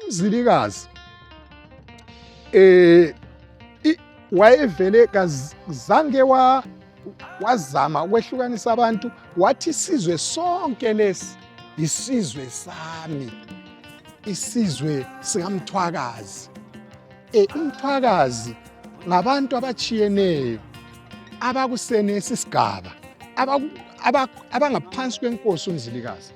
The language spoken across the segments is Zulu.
umzilikazi wayevele kazange wazama ukwehlukanisa abantu, wathi isizwe sonke lesi isizwe sami, isizwe sikaMthwakazi. UMthwakazi ngabantu abachiyeneyo abakusenesi isigaba abangaphansi kwenkosi uMzilikazi,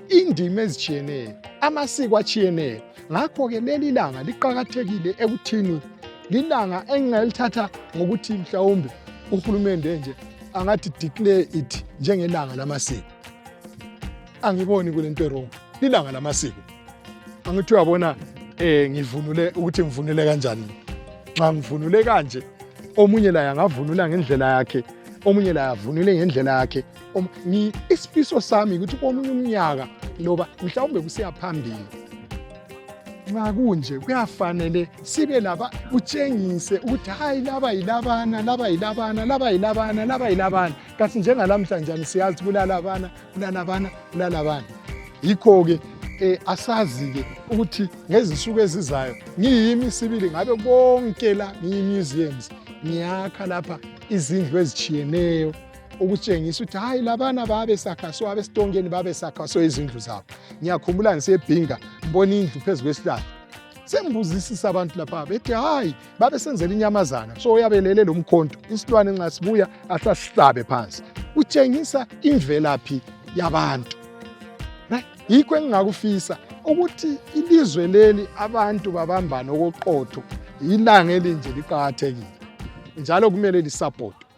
indima ezichiyeneyo, amasiko achiyeneyo. Ngakho-ke leli langa liqakathekile ekuthini lilanga engingalithatha ngokuthi mhlawumbe uhulumende nje angathi declare it njengelanga lamasiko. Angiboni kulento errong, lilanga lamasiko. Angithi uyabona ngivunule ukuthi ngivunule kanjani. Xa ngivunule kanje, omunye la angavunula ngendlela yakhe, omunye la avunule ngendlela yakhe. Isifiso sami ukuthi komunye umnyaka loba mhlawumbe kusiya phambili, nxa kunje kuyafanele sibe laba utshengise ukuthi hayi laba yilabana, laba yilabana, laba yilabana, laba yilabana. Kasi njengalamhlanje siyazi kulalabana, kulalabana, kulalabana. Yikho-ke asazi-ke ukuthi ngezinsuku ezizayo ngiyimi sibili ngabe konke la ngiyi-museums ngiyakha lapha izindlu ezichiyeneyo ukutshengisa ukuthi hayi labana babesakhaso, abesitongeni babesakhaso izindlu zabo. Ngiyakhumbula ngisebhinga ngibona indlu phezu kwesihlahla, sengibuzisisa abantu lapha bethi hayi babesenzela inyamazana, so uyabelele lo mkhonto isilwane nxa sibuya asasihlabe phansi. Utshengisa imvelaphi yabantu. Yikho engingakufisa ukuthi ilizwe leli abantu babambane okoqotho, ilanga elinje liqakathekile njalo kumele lisapotwe.